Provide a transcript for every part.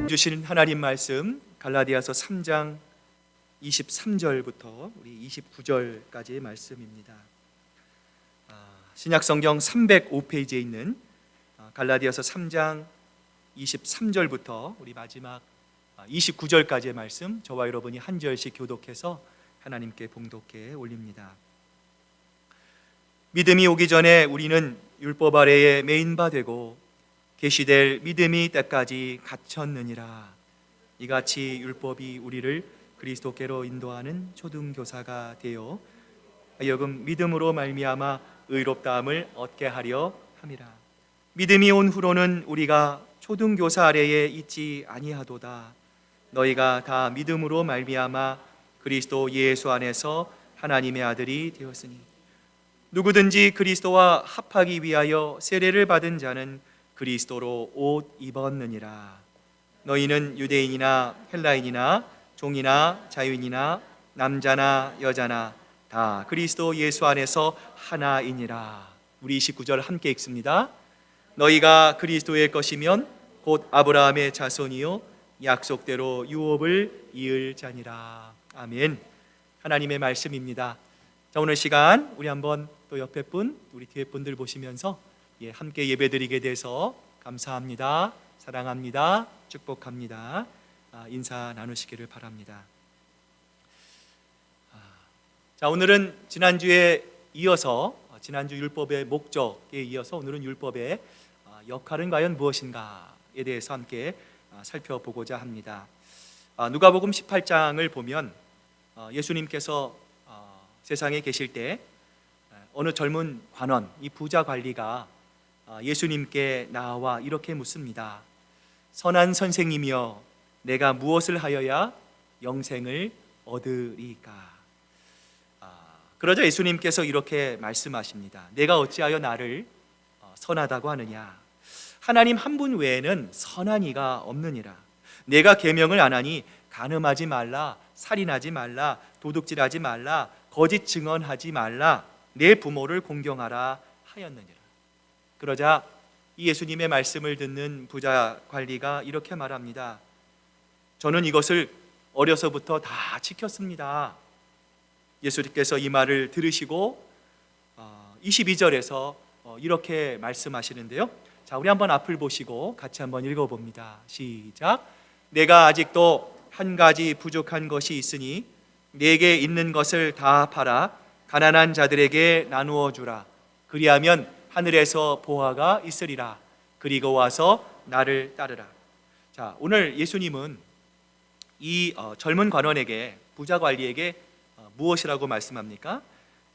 주신 하나님 말씀 갈라디아서 3장 23절부터 우리 29절까지의 말씀입니다. 신약성경 305페이지에 있는 갈라디아서 3장 23절부터 우리 마지막 29절까지의 말씀, 저와 여러분이 한 절씩 교독해서 하나님께 봉독해 올립니다. 믿음이 오기 전에 우리는 율법 아래에 매인 바 되고 계시될 믿음이 때까지 갇혔느니라. 이같이 율법이 우리를 그리스도께로 인도하는 초등교사가 되어 하여금 믿음으로 말미암아 의롭다함을 얻게 하려 함이라. 믿음이 온 후로는 우리가 초등교사 아래에 있지 아니하도다. 너희가 다 믿음으로 말미암아 그리스도 예수 안에서 하나님의 아들이 되었으니 누구든지 그리스도와 합하기 위하여 세례를 받은 자는 그리스도로 옷 입었느니라. 너희는 유대인이나 헬라인이나 종이나 자유인이나 남자나 여자나 다 그리스도 예수 안에서 하나이니라. 우리 29절 함께 읽습니다. 너희가 그리스도의 것이면 곧 아브라함의 자손이요 약속대로 유업을 이을 자니라. 아멘. 하나님의 말씀입니다. 자, 오늘 시간 우리 한번 또 옆에 분, 우리 뒤에 분들 보시면서 함께 예배드리게 돼서 감사합니다. 사랑합니다. 축복합니다. 인사 나누시기를 바랍니다. 자, 오늘은 지난주에 이어서 지난주 율법의 목적에 이어서 오늘은 율법의 역할은 과연 무엇인가에 대해서 함께 살펴보고자 합니다. 누가복음 18장을 보면 예수님께서 세상에 계실 때 어느 젊은 관원, 이 부자 관리가 예수님께 나와 이렇게 묻습니다. 선한 선생님이여, 내가 무엇을 하여야 영생을 얻으리까? 그러자 예수님께서 이렇게 말씀하십니다. 내가 어찌하여 나를 선하다고 하느냐? 하나님 한 분 외에는 선한 이가 없느니라. 내가 계명을 안 하니 간음하지 말라, 살인하지 말라, 도둑질하지 말라, 거짓 증언하지 말라, 내 부모를 공경하라 하였느니라. 그러자 이 예수님의 말씀을 듣는 부자 관리가 이렇게 말합니다. 저는 이것을 어려서부터 다 지켰습니다. 예수님께서 이 말을 들으시고 22절에서 이렇게 말씀하시는데요. 자, 우리 한번 앞을 보시고 같이 한번 읽어봅니다. 시작. 내가 아직도 한 가지 부족한 것이 있으니 내게 있는 것을 다 팔아 가난한 자들에게 나누어 주라. 그리하면 하늘에서 보화가 있으리라. 그리고 와서 나를 따르라. 자, 오늘 예수님은 이 젊은 관원에게, 부자 관리에게 무엇이라고 말씀합니까?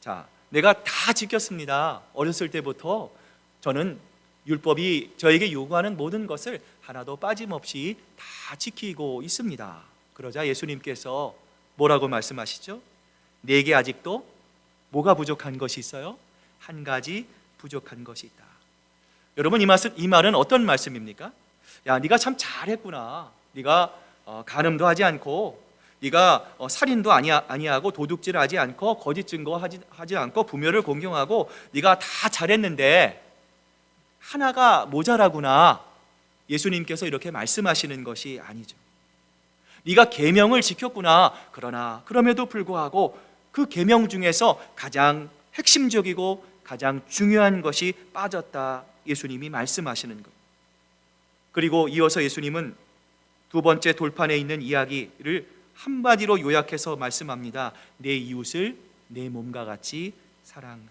자, 내가 다 지켰습니다. 어렸을 때부터 저는 율법이 저에게 요구하는 모든 것을 하나도 빠짐없이 다 지키고 있습니다. 그러자 예수님께서 뭐라고 말씀하시죠? 내게 아직도 뭐가 부족한 것이 있어요? 한 가지 부족한 것이 있다. 여러분, 이 말은 어떤 말씀입니까? 야, 네가 참 잘했구나. 네가 간음도 하지 않고, 네가 살인도 아니하고, 도둑질하지 않고, 거짓 증거하지 않고, 부모를 공경하고, 네가 다 잘했는데 하나가 모자라구나. 예수님께서 이렇게 말씀하시는 것이 아니죠. 네가 계명을 지켰구나. 그러나 그럼에도 불구하고 그 계명 중에서 가장 핵심적이고 가장 중요한 것이 빠졌다. 예수님이 말씀하시는 것. 그리고 이어서 예수님은 두 번째 돌판에 있는 이야기를 한마디로 요약해서 말씀합니다. 내 이웃을 내 몸과 같이 사랑하라.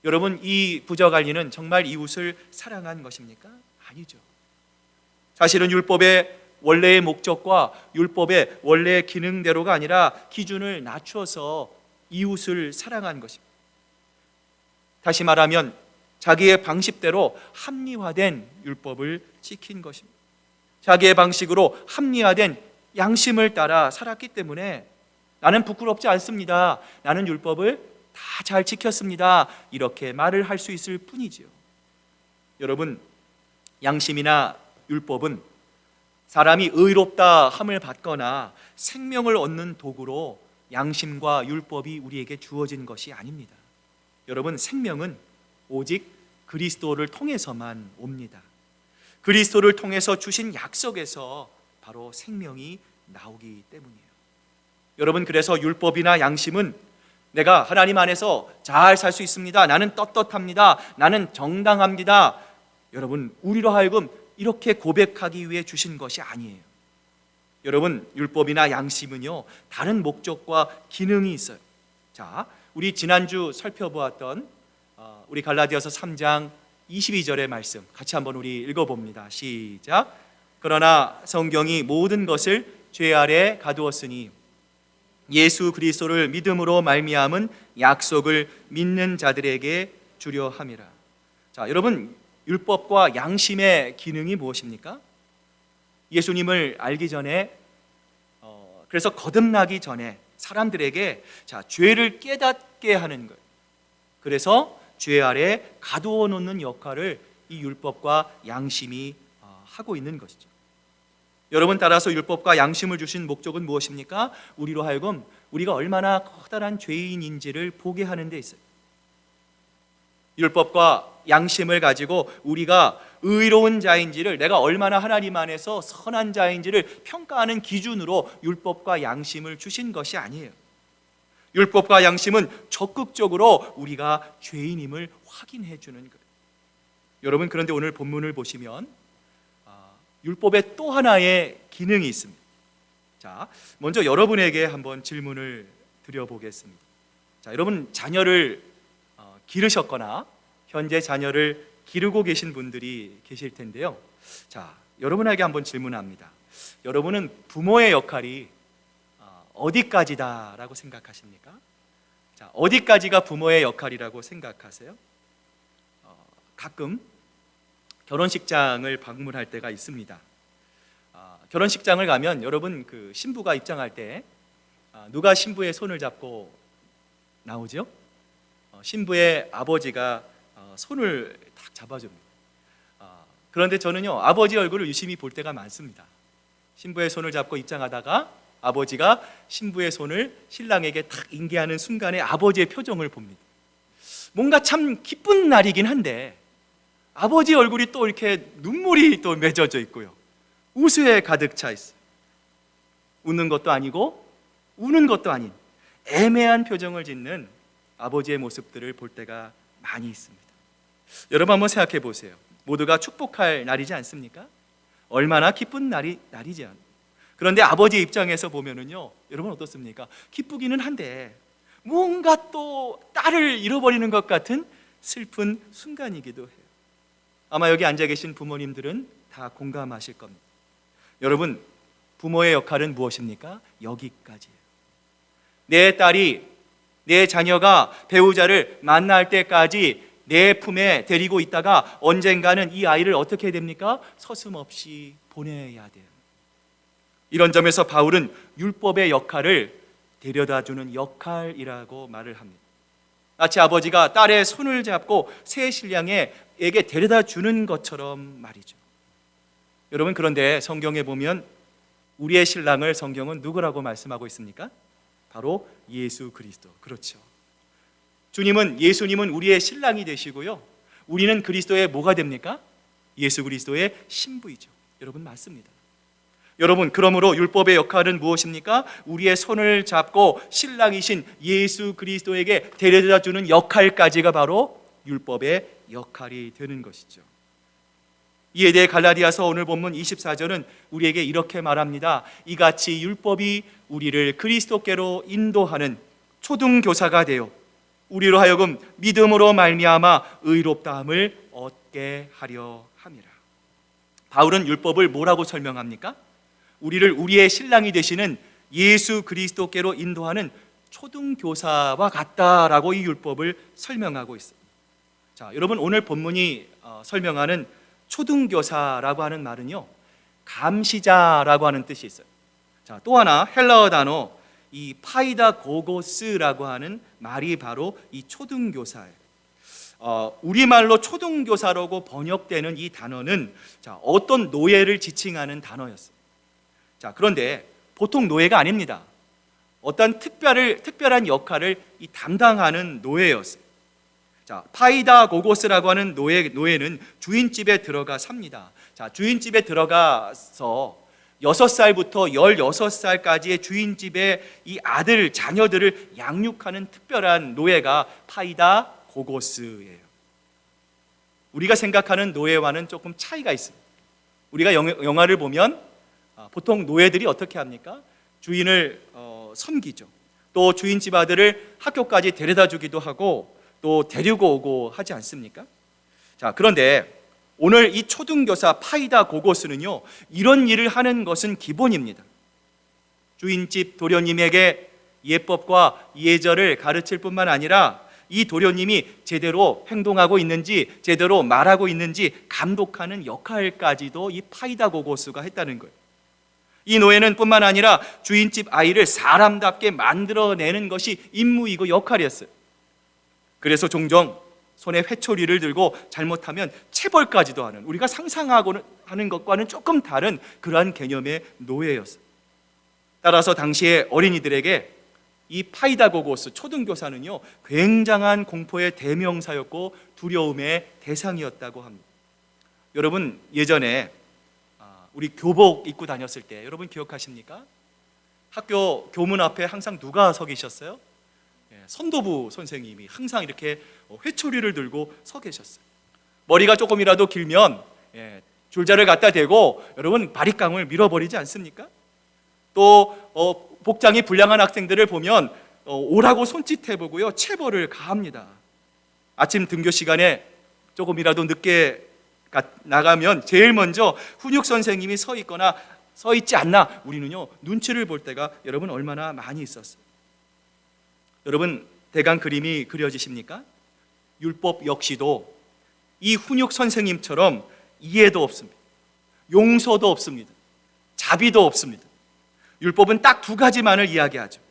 여러분, 이 부자 관리는 정말 이웃을 사랑한 것입니까? 아니죠. 사실은 율법의 원래의 목적과 율법의 원래의 기능대로가 아니라 기준을 낮춰서 이웃을 사랑한 것입니다. 다시 말하면 자기의 방식대로 합리화된 율법을 지킨 것입니다. 자기의 방식으로 합리화된 양심을 따라 살았기 때문에 나는 부끄럽지 않습니다. 나는 율법을 다 잘 지켰습니다. 이렇게 말을 할 수 있을 뿐이지요. 여러분, 양심이나 율법은 사람이 의롭다 함을 받거나 생명을 얻는 도구로 양심과 율법이 우리에게 주어진 것이 아닙니다. 여러분, 생명은 오직 그리스도를 통해서만 옵니다. 그리스도를 통해서 주신 약속에서 바로 생명이 나오기 때문이에요. 여러분, 그래서 율법이나 양심은 내가 하나님 안에서 잘 살 수 있습니다, 나는 떳떳합니다, 나는 정당합니다, 여러분, 우리로 하여금 이렇게 고백하기 위해 주신 것이 아니에요. 여러분, 율법이나 양심은요, 다른 목적과 기능이 있어요. 자, 우리 지난주 살펴보았던 우리 갈라디아서 3장 22절의 말씀 같이 한번 우리 읽어봅니다. 시작. 그러나 성경이 모든 것을 죄 아래 가두었으니 예수 그리스도를 믿음으로 말미암은 약속을 믿는 자들에게 주려 함이라. 자, 여러분, 율법과 양심의 기능이 무엇입니까? 예수님을 알기 전에, 그래서 거듭나기 전에 사람들에게 죄를 깨닫게 하는 거예요. 그래서 죄 아래 가두어 놓는 역할을 이 율법과 양심이 하고 있는 것이죠. 여러분, 따라서 율법과 양심을 주신 목적은 무엇입니까? 우리로 하여금 우리가 얼마나 커다란 죄인인지를 보게 하는 데 있어요. 율법과 양심을 가지고 우리가 의로운 자인지를, 내가 얼마나 하나님 안에서 선한 자인지를 평가하는 기준으로 율법과 양심을 주신 것이 아니에요. 율법과 양심은 적극적으로 우리가 죄인임을 확인해 주는 거예요. 여러분, 그런데 오늘 본문을 보시면 율법의 또 하나의 기능이 있습니다. 자, 먼저 여러분에게 한번 질문을 드려보겠습니다. 자, 여러분, 자녀를 기르셨거나 현재 자녀를 기르고 계신 분들이 계실 텐데요. 자, 여러분에게 한번 질문합니다. 여러분은 부모의 역할이 어디까지다라고 생각하십니까? 자, 어디까지가 부모의 역할이라고 생각하세요? 가끔 결혼식장을 방문할 때가 있습니다. 결혼식장을 가면 여러분, 그 신부가 입장할 때 누가 신부의 손을 잡고 나오죠? 신부의 아버지가 손을 딱 잡아줍니다. 그런데 저는요, 아버지 얼굴을 유심히 볼 때가 많습니다. 신부의 손을 잡고 입장하다가 아버지가 신부의 손을 신랑에게 딱 인계하는 순간에 아버지의 표정을 봅니다. 뭔가 참 기쁜 날이긴 한데 아버지 얼굴이 또 이렇게 눈물이 또 맺어져 있고요, 웃음에 가득 차 있어요. 웃는 것도 아니고 우는 것도 아닌 애매한 표정을 짓는 아버지의 모습들을 볼 때가 많이 있습니다. 여러분, 한번 생각해 보세요. 모두가 축복할 날이지 않습니까? 얼마나 기쁜 날이지 않습니까? 그런데 아버지 입장에서 보면은요, 여러분 어떻습니까? 기쁘기는 한데 뭔가 또 딸을 잃어버리는 것 같은 슬픈 순간이기도 해요. 아마 여기 앉아 계신 부모님들은 다 공감하실 겁니다. 여러분, 부모의 역할은 무엇입니까? 여기까지예요. 내 딸이, 내 자녀가 배우자를 만날 때까지 내 품에 데리고 있다가 언젠가는 이 아이를 어떻게 해야 됩니까? 서슴없이 보내야 돼요. 이런 점에서 바울은 율법의 역할을 데려다주는 역할이라고 말을 합니다. 마치 아버지가 딸의 손을 잡고 새 신랑에게 데려다 주는 것처럼 말이죠. 여러분, 그런데 성경에 보면 우리의 신랑을 성경은 누구라고 말씀하고 있습니까? 바로 예수 그리스도. 그렇죠. 예수님은 우리의 신랑이 되시고요, 우리는 그리스도의 뭐가 됩니까? 예수 그리스도의 신부이죠. 여러분, 맞습니다. 여러분, 그러므로 율법의 역할은 무엇입니까? 우리의 손을 잡고 신랑이신 예수 그리스도에게 데려다 주는 역할까지가 바로 율법의 역할이 되는 것이죠. 이에 대해 갈라디아서 오늘 본문 24절은 우리에게 이렇게 말합니다. 이같이 율법이 우리를 그리스도께로 인도하는 초등교사가 되어 우리로 하여금 믿음으로 말미암아 의롭다함을 얻게 하려 함이라. 바울은 율법을 뭐라고 설명합니까? 우리를 우리의 신랑이 되시는 예수 그리스도께로 인도하는 초등교사와 같다라고 이 율법을 설명하고 있습니다. 자, 여러분, 오늘 본문이 설명하는 초등교사라고 하는 말은요, 감시자라고 하는 뜻이 있어요. 자, 또 하나 헬라어 단어 이 파이다고고스라고 하는 말이 바로 이 초등교사예요. 우리말로 초등교사라고 번역되는 이 단어는 어떤 노예를 지칭하는 단어였어요. 자, 그런데 보통 노예가 아닙니다. 어떤 특별한 역할을 담당하는 노예였어요. 자, 파이다고고스라고 하는 노예는 주인집에 들어가 삽니다. 자, 주인집에 들어가서 6살부터 16살까지의 주인집의 이 아들, 자녀들을 양육하는 특별한 노예가 파이다고고스예요. 우리가 생각하는 노예와는 조금 차이가 있습니다. 우리가 영화를 보면 보통 노예들이 어떻게 합니까? 주인을 섬기죠. 또 주인집 아들을 학교까지 데려다 주기도 하고 또 데리고 오고 하지 않습니까? 자, 그런데 오늘 이 초등교사 파이다고고스는요, 이런 일을 하는 것은 기본입니다. 주인집 도련님에게 예법과 예절을 가르칠 뿐만 아니라 이 도련님이 제대로 행동하고 있는지, 제대로 말하고 있는지 감독하는 역할까지도 이 파이다고고스가 했다는 거예요. 이 노예는 뿐만 아니라 주인집 아이를 사람답게 만들어내는 것이 임무이고 역할이었어요. 그래서 종종 손에 회초리를 들고 잘못하면 체벌까지도 하는, 우리가 상상하고 하는 것과는 조금 다른 그러한 개념의 노예였어요. 따라서 당시의 어린이들에게 이 파이다고고스 초등교사는요, 굉장한 공포의 대명사였고 두려움의 대상이었다고 합니다. 여러분, 예전에 우리 교복 입고 다녔을 때 여러분 기억하십니까? 학교 교문 앞에 항상 누가 서 계셨어요? 선도부 선생님이 항상 이렇게 회초리를 들고 서 계셨어요. 머리가 조금이라도 길면 줄자를 갖다 대고 여러분 바리깡을 밀어버리지 않습니까? 또 복장이 불량한 학생들을 보면 오라고 손짓해보고요, 체벌을 가합니다. 아침 등교 시간에 조금이라도 늦게 나가면 제일 먼저 훈육 선생님이 서 있거나 서 있지 않나 우리는요 눈치를 볼 때가 여러분 얼마나 많이 있었어요. 여러분, 대강 그림이 그려지십니까? 율법 역시도 이 훈육 선생님처럼 이해도 없습니다. 용서도 없습니다. 자비도 없습니다. 율법은 딱 두 가지만을 이야기하죠.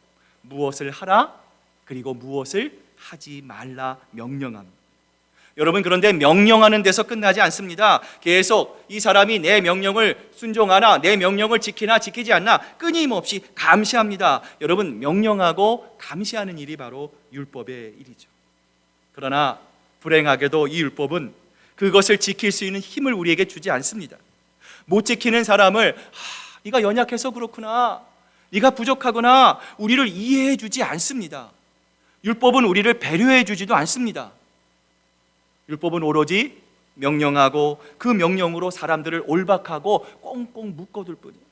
무엇을 하라, 그리고 무엇을 하지 말라 명령합니다. 여러분, 그런데 명령하는 데서 끝나지 않습니다. 계속 이 사람이 내 명령을 순종하나, 내 명령을 지키나 지키지 않나 끊임없이 감시합니다. 여러분, 명령하고 감시하는 일이 바로 율법의 일이죠. 그러나 불행하게도 이 율법은 그것을 지킬 수 있는 힘을 우리에게 주지 않습니다. 못 지키는 사람을 네가 연약해서 그렇구나, 네가 부족하구나, 우리를 이해해 주지 않습니다. 율법은 우리를 배려해 주지도 않습니다. 율법은 오로지 명령하고 그 명령으로 사람들을 올박하고 꽁꽁 묶어둘 뿐이에요.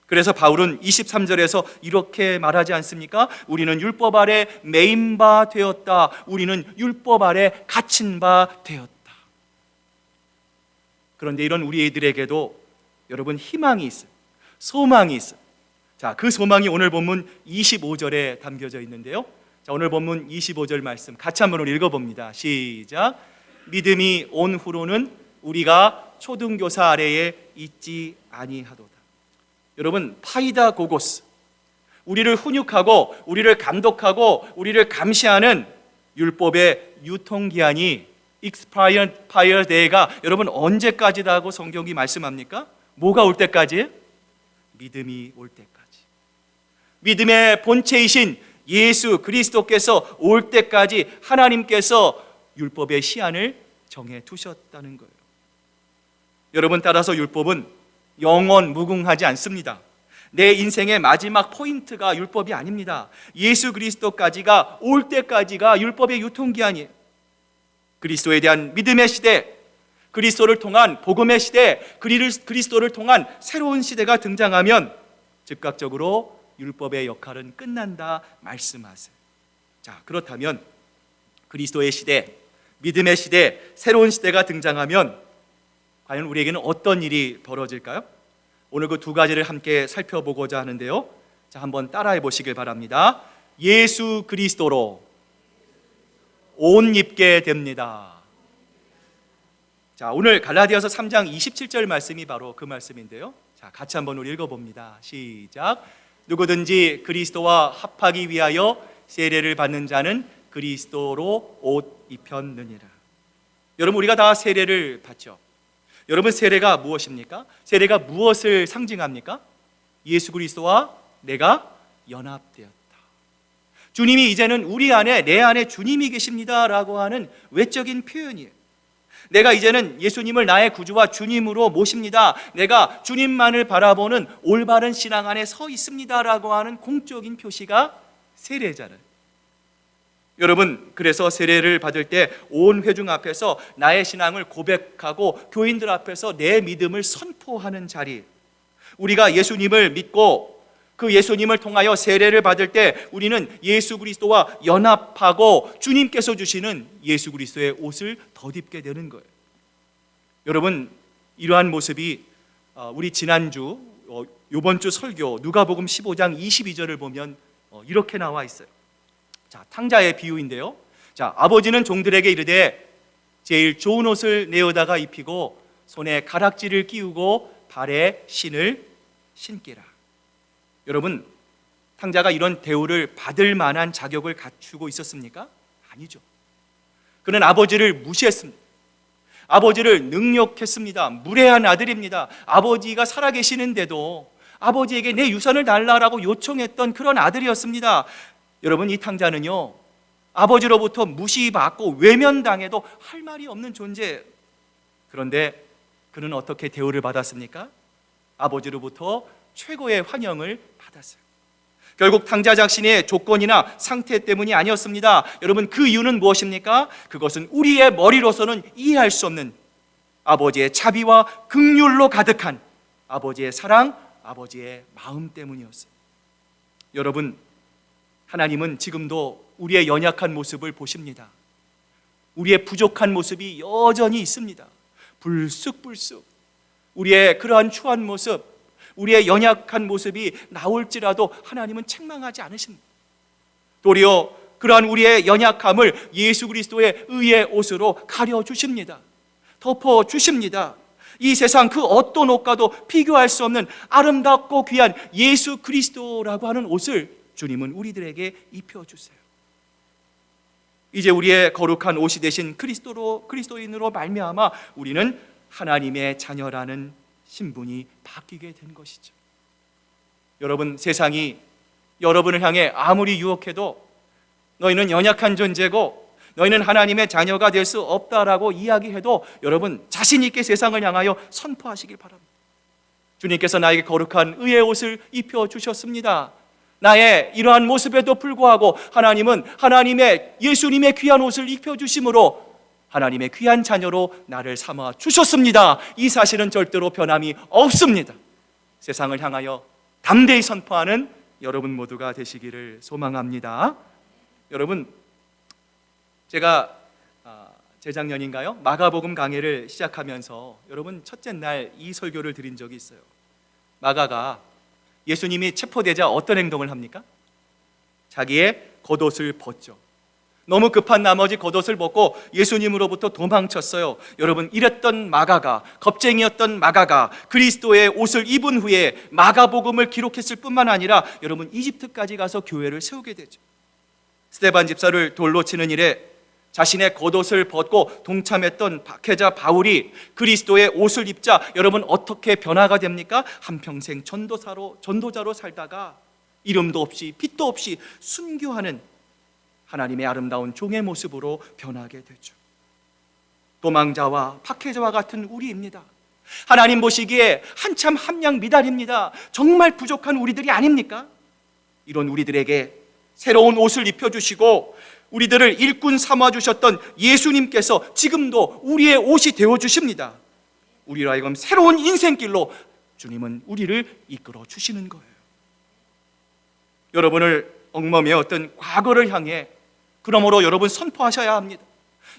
그래서 바울은 23절에서 이렇게 말하지 않습니까? 우리는 율법 아래 매인 바 되었다. 우리는 율법 아래 갇힌 바 되었다. 그런데 이런 우리들에게도 여러분 희망이 있어요. 소망이 있어요. 자, 그 소망이 오늘 본문 25절에 담겨져 있는데요. 자, 오늘 본문 25절 말씀 같이 한번 읽어봅니다. 시작. 믿음이 온 후로는 우리가 초등교사 아래에 있지 아니하도다. 여러분, 파이다고고스, 우리를 훈육하고 우리를 감독하고 우리를 감시하는 율법의 유통기한이 expired day가 여러분 언제까지다고 성경이 말씀합니까? 뭐가 올 때까지? 믿음이 올 때까지. 믿음의 본체이신 예수 그리스도께서 올 때까지 하나님께서 율법의 시한을 정해 두셨다는 거예요. 여러분, 따라서 율법은 영원 무궁하지 않습니다. 내 인생의 마지막 포인트가 율법이 아닙니다. 예수 그리스도까지가 올 때까지가 율법의 유통기한이에요. 그리스도에 대한 믿음의 시대, 그리스도를 통한 복음의 시대, 그리스도를 통한 새로운 시대가 등장하면 즉각적으로 율법의 역할은 끝난다 말씀하세요. 자, 그렇다면 그리스도의 시대, 믿음의 시대, 새로운 시대가 등장하면 과연 우리에게는 어떤 일이 벌어질까요? 오늘 그 두 가지를 함께 살펴보고자 하는데요. 자, 한번 따라해 보시길 바랍니다. 예수 그리스도로 옷 입게 됩니다. 자, 오늘 갈라디아서 3장 27절 말씀이 바로 그 말씀인데요. 자, 같이 한번 우리 읽어봅니다. 시작. 누구든지 그리스도와 합하기 위하여 세례를 받는 자는 그리스도로 옷 입혔느니라. 여러분, 우리가 다 세례를 받죠. 여러분, 세례가 무엇입니까? 세례가 무엇을 상징합니까? 예수 그리스도와 내가 연합되었다. 주님이 이제는 우리 안에, 내 안에 주님이 계십니다라고 하는 외적인 표현이에요. 내가 이제는 예수님을 나의 구주와 주님으로 모십니다. 내가 주님만을 바라보는 올바른 신앙 안에 서 있습니다라고 하는 공적인 표시가 세례잖아요. 여러분, 그래서 세례를 받을 때 온 회중 앞에서 나의 신앙을 고백하고 교인들 앞에서 내 믿음을 선포하는 자리, 우리가 예수님을 믿고 그 예수님을 통하여 세례를 받을 때 우리는 예수 그리스도와 연합하고 주님께서 주시는 예수 그리스도의 옷을 덧입게 되는 거예요. 여러분, 이러한 모습이 우리 지난주 이번 주 설교 누가복음 15장 22절을 보면 이렇게 나와 있어요. 자, 탕자의 비유인데요. 자, 아버지는 종들에게 이르되 제일 좋은 옷을 내어다가 입히고 손에 가락지를 끼우고 발에 신을 신기라. 여러분, 탕자가 이런 대우를 받을 만한 자격을 갖추고 있었습니까? 아니죠. 그는 아버지를 무시했습니다. 아버지를 능욕했습니다. 무례한 아들입니다. 아버지가 살아계시는데도 아버지에게 내 유산을 달라고 요청했던 그런 아들이었습니다. 여러분, 이 탕자는요, 아버지로부터 무시받고 외면당해도 할 말이 없는 존재예요. 그런데 그는 어떻게 대우를 받았습니까? 아버지로부터 최고의 환영을 받았어요. 결국 탕자 자신의 조건이나 상태 때문이 아니었습니다. 여러분, 그 이유는 무엇입니까? 그것은 우리의 머리로서는 이해할 수 없는 아버지의 자비와 긍휼로 가득한 아버지의 사랑, 아버지의 마음 때문이었어요. 여러분, 하나님은 지금도 우리의 연약한 모습을 보십니다. 우리의 부족한 모습이 여전히 있습니다. 불쑥불쑥 우리의 그러한 추한 모습, 우리의 연약한 모습이 나올지라도 하나님은 책망하지 않으십니다. 도리어 그러한 우리의 연약함을 예수 그리스도의 의의 옷으로 가려주십니다. 덮어주십니다. 이 세상 그 어떤 옷과도 비교할 수 없는 아름답고 귀한 예수 그리스도라고 하는 옷을 주님은 우리들에게 입혀주세요. 이제 우리의 거룩한 옷이 되신 그리스도인으로 말미암아 우리는 하나님의 자녀라는 신분이 바뀌게 된 것이죠. 여러분, 세상이 여러분을 향해 아무리 유혹해도 너희는 연약한 존재고 너희는 하나님의 자녀가 될 수 없다라고 이야기해도 여러분, 자신 있게 세상을 향하여 선포하시길 바랍니다. 주님께서 나에게 거룩한 의의 옷을 입혀주셨습니다. 나의 이러한 모습에도 불구하고 하나님은 하나님의 예수님의 귀한 옷을 입혀주심으로 하나님의 귀한 자녀로 나를 삼아 주셨습니다. 이 사실은 절대로 변함이 없습니다. 세상을 향하여 담대히 선포하는 여러분 모두가 되시기를 소망합니다. 여러분, 제가 재작년인가요? 마가복음 강해를 시작하면서 여러분, 첫째 날 이 설교를 드린 적이 있어요. 마가가 예수님이 체포되자 어떤 행동을 합니까? 자기의 겉옷을 벗죠. 너무 급한 나머지 겉옷을 벗고 예수님으로부터 도망쳤어요. 여러분, 이랬던 마가가, 겁쟁이였던 마가가 그리스도의 옷을 입은 후에 마가복음을 기록했을 뿐만 아니라 여러분, 이집트까지 가서 교회를 세우게 되죠. 스데반 집사를 돌로 치는 일에 자신의 겉옷을 벗고 동참했던 박해자 바울이 그리스도의 옷을 입자 여러분, 어떻게 변화가 됩니까? 한평생 전도자로 살다가 이름도 없이 빛도 없이 순교하는 하나님의 아름다운 종의 모습으로 변하게 되죠. 도망자와 박해자와 같은 우리입니다. 하나님 보시기에 한참 함량 미달입니다. 정말 부족한 우리들이 아닙니까? 이런 우리들에게 새로운 옷을 입혀주시고 우리들을 일꾼 삼아주셨던 예수님께서 지금도 우리의 옷이 되어주십니다. 우리로 하여금 새로운 인생길로 주님은 우리를 이끌어 주시는 거예요. 여러분을 얽매였던 과거를 향해 그러므로 여러분 선포하셔야 합니다.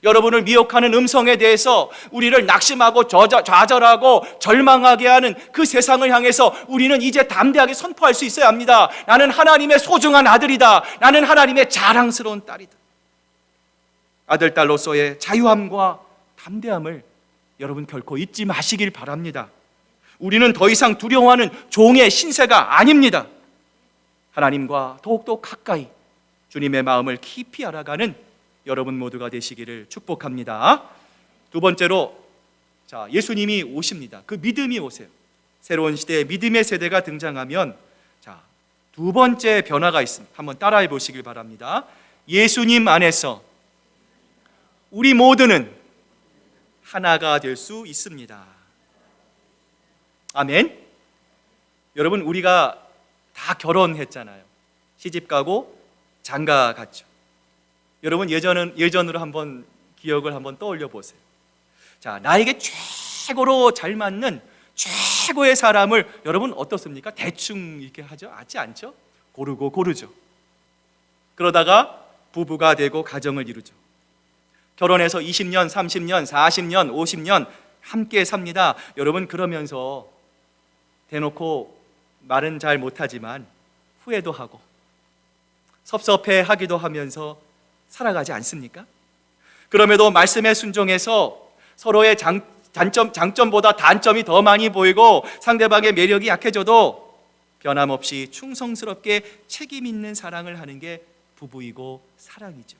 여러분을 미혹하는 음성에 대해서 우리를 낙심하고 좌절하고 절망하게 하는 그 세상을 향해서 우리는 이제 담대하게 선포할 수 있어야 합니다. 나는 하나님의 소중한 아들이다. 나는 하나님의 자랑스러운 딸이다. 아들, 딸로서의 자유함과 담대함을 여러분 결코 잊지 마시길 바랍니다. 우리는 더 이상 두려워하는 종의 신세가 아닙니다. 하나님과 더욱더 가까이 주님의 마음을 깊이 알아가는 여러분 모두가 되시기를 축복합니다. 두 번째로, 예수님이 오십니다. 그 믿음이 오세요. 새로운 시대의 믿음의 세대가 등장하면 두 번째 변화가 있습니다. 한번 따라해 보시길 바랍니다. 예수님 안에서 우리 모두는 하나가 될 수 있습니다. 아멘. 여러분, 우리가 다 결혼했잖아요. 시집 가고 장가 갔죠. 여러분, 예전으로 한번 기억을 한번 떠올려 보세요. 자, 나에게 최고로 잘 맞는 최고의 사람을 여러분 어떻습니까? 대충 이렇게 하지 않죠? 고르죠. 그러다가 부부가 되고 가정을 이루죠. 결혼해서 20년, 30년, 40년, 50년 함께 삽니다. 여러분, 그러면서 대놓고 말은 잘 못하지만 후회도 하고 섭섭해하기도 하면서 살아가지 않습니까? 그럼에도 말씀에 순종해서 서로의 장점보다 단점이 더 많이 보이고 상대방의 매력이 약해져도 변함없이 충성스럽게 책임 있는 사랑을 하는 게 부부이고 사랑이죠.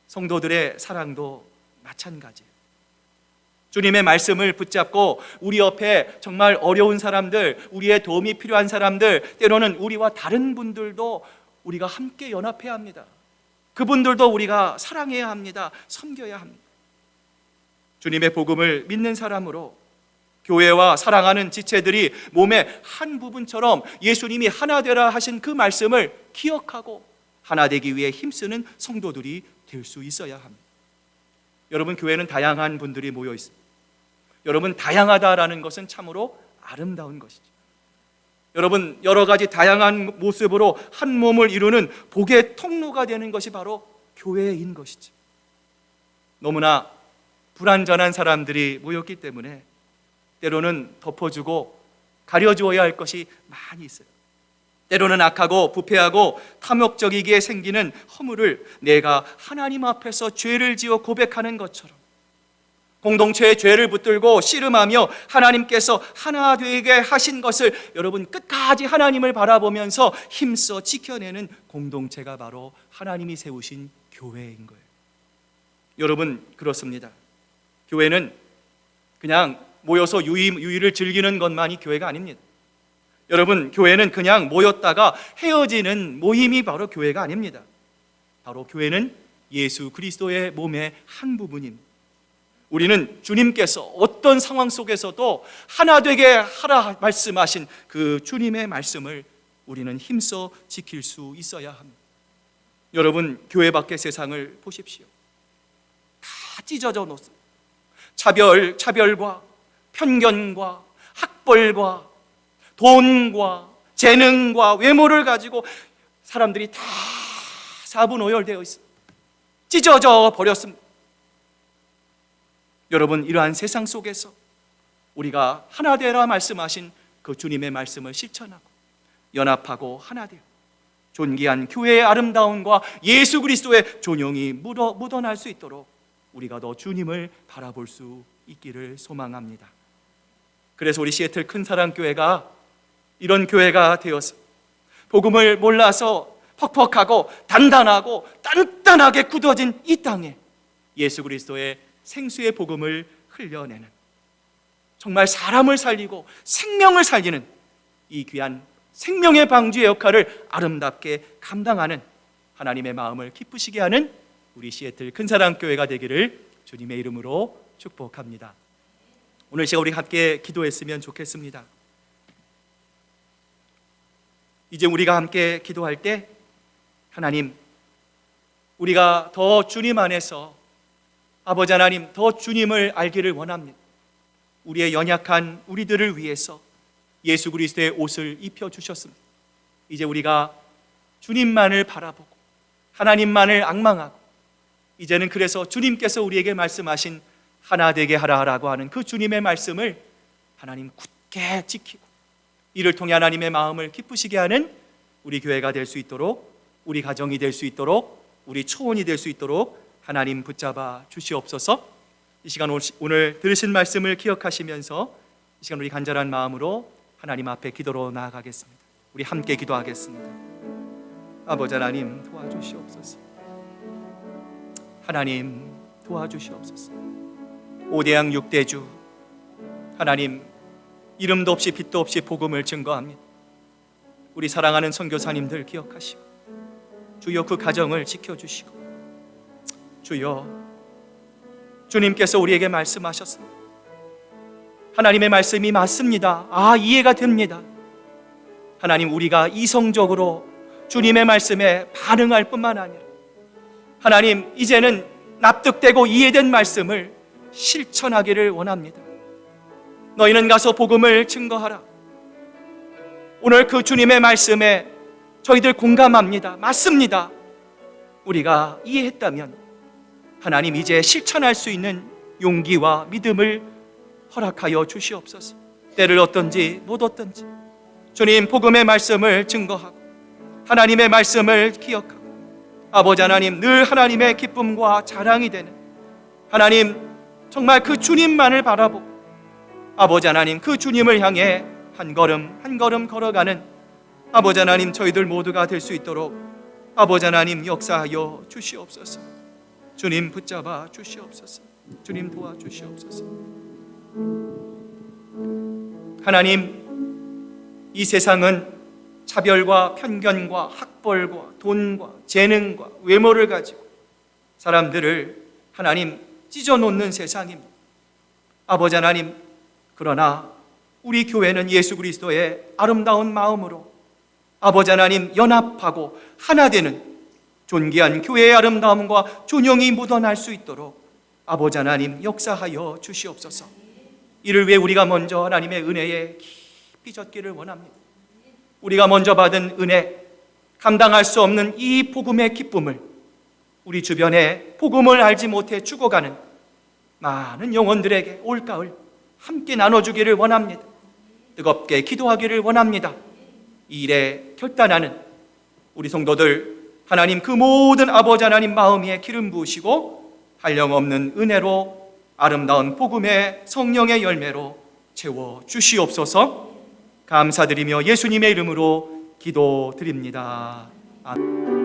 성도들의 사랑도 마찬가지예요. 주님의 말씀을 붙잡고 우리 옆에 정말 어려운 사람들, 우리의 도움이 필요한 사람들, 때로는 우리와 다른 분들도 우리가 함께 연합해야 합니다. 그분들도 우리가 사랑해야 합니다. 섬겨야 합니다. 주님의 복음을 믿는 사람으로 교회와 사랑하는 지체들이 몸의 한 부분처럼 예수님이 하나 되라 하신 그 말씀을 기억하고 하나 되기 위해 힘쓰는 성도들이 될 수 있어야 합니다. 여러분, 교회는 다양한 분들이 모여 있습니다. 여러분, 다양하다라는 것은 참으로 아름다운 것이죠. 여러분, 여러 가지 다양한 모습으로 한 몸을 이루는 복의 통로가 되는 것이 바로 교회인 것이죠. 너무나 불완전한 사람들이 모였기 때문에 때로는 덮어주고 가려주어야 할 것이 많이 있어요. 때로는 악하고 부패하고 탐욕적이기에 생기는 허물을 내가 하나님 앞에서 죄를 지어 고백하는 것처럼 공동체의 죄를 붙들고 씨름하며 하나님께서 하나 되게 하신 것을 여러분 끝까지 하나님을 바라보면서 힘써 지켜내는 공동체가 바로 하나님이 세우신 교회인 거예요. 여러분, 그렇습니다. 교회는 그냥 모여서 유의를 즐기는 것만이 교회가 아닙니다. 여러분, 교회는 그냥 모였다가 헤어지는 모임이 바로 교회가 아닙니다. 바로 교회는 예수 그리스도의 몸의 한 부분입니다. 우리는 주님께서 어떤 상황 속에서도 하나 되게 하라 말씀하신 그 주님의 말씀을 우리는 힘써 지킬 수 있어야 합니다. 여러분, 교회 밖의 세상을 보십시오. 다 찢어져 놓습니다. 차별과 편견과 학벌과 돈과 재능과 외모를 가지고 사람들이 다 사분오열되어 있습니다. 찢어져 버렸습니다. 여러분, 이러한 세상 속에서 우리가 하나 되라 말씀하신 그 주님의 말씀을 실천하고 연합하고 하나 되어 존귀한 교회의 아름다움과 예수 그리스도의 존영이 묻어날 수 있도록 우리가 더 주님을 바라볼 수 있기를 소망합니다. 그래서 우리 시애틀 큰사랑교회가 이런 교회가 되어서 복음을 몰라서 퍽퍽하고 단단하고 단단하게 굳어진 이 땅에 예수 그리스도의 생수의 복음을 흘려내는, 정말 사람을 살리고 생명을 살리는 이 귀한 생명의 방주의 역할을 아름답게 감당하는 하나님의 마음을 기쁘시게 하는 우리 시애틀 큰사랑교회가 되기를 주님의 이름으로 축복합니다. 오늘 시간 우리 함께 기도했으면 좋겠습니다. 이제 우리가 함께 기도할 때 하나님, 우리가 더 주님 안에서 아버지 하나님 더 주님을 알기를 원합니다. 우리의 연약한 우리들을 위해서 예수 그리스도의 옷을 입혀주셨습니다. 이제 우리가 주님만을 바라보고 하나님만을 앙망하고 이제는 그래서 주님께서 우리에게 말씀하신 하나 되게 하라라고 하는 그 주님의 말씀을 하나님 굳게 지키고 이를 통해 하나님의 마음을 기쁘시게 하는 우리 교회가 될 수 있도록, 우리 가정이 될 수 있도록, 우리 초원이 될 수 있도록 하나님 붙잡아 주시옵소서. 이 시간 오늘 들으신 말씀을 기억하시면서 이 시간 우리 간절한 마음으로 하나님 앞에 기도로 나아가겠습니다. 우리 함께 기도하겠습니다. 아버지 하나님 도와주시옵소서. 하나님 도와주시옵소서. 5대양 6대주 하나님, 이름도 없이 빛도 없이 복음을 증거합니다. 우리 사랑하는 선교사님들 기억하시고 주여 그 가정을 지켜주시고 주여 주님께서 우리에게 말씀하셨습니다. 하나님의 말씀이 맞습니다. 이해가 됩니다. 하나님, 우리가 이성적으로 주님의 말씀에 반응할 뿐만 아니라 하나님, 이제는 납득되고 이해된 말씀을 실천하기를 원합니다. 너희는 가서 복음을 증거하라. 오늘 그 주님의 말씀에 저희들 공감합니다. 맞습니다. 우리가 이해했다면 하나님, 이제 실천할 수 있는 용기와 믿음을 허락하여 주시옵소서. 때를 얻든지 못 얻든지 주님 복음의 말씀을 증거하고 하나님의 말씀을 기억하고 아버지 하나님, 늘 하나님의 기쁨과 자랑이 되는 하나님, 정말 그 주님만을 바라보고 아버지 하나님, 그 주님을 향해 한 걸음 한 걸음 걸어가는 아버지 하나님, 저희들 모두가 될 수 있도록 아버지 하나님 역사하여 주시옵소서. 주님 붙잡아 주시옵소서. 주님 도와주시옵소서. 하나님, 이 세상은 차별과 편견과 학벌과 돈과 재능과 외모를 가지고 사람들을 하나님 찢어놓는 세상입니다. 아버지 하나님, 그러나 우리 교회는 예수 그리스도의 아름다운 마음으로 아버지 하나님 연합하고 하나 되는 존귀한 교회의 아름다움과 존영이 묻어날 수 있도록 아버지 하나님 역사하여 주시옵소서. 이를 위해 우리가 먼저 하나님의 은혜에 깊이 젖기를 원합니다. 우리가 먼저 받은 은혜, 감당할 수 없는 이 복음의 기쁨을 우리 주변에 복음을 알지 못해 죽어가는 많은 영혼들에게 올가을 함께 나눠주기를 원합니다. 뜨겁게 기도하기를 원합니다. 이 일에 결단하는 우리 성도들 하나님, 그 모든 아버지 하나님 마음 위에 기름 부으시고 한량없는 은혜로 아름다운 복음의 성령의 열매로 채워 주시옵소서. 감사드리며 예수님의 이름으로 기도드립니다. 아멘.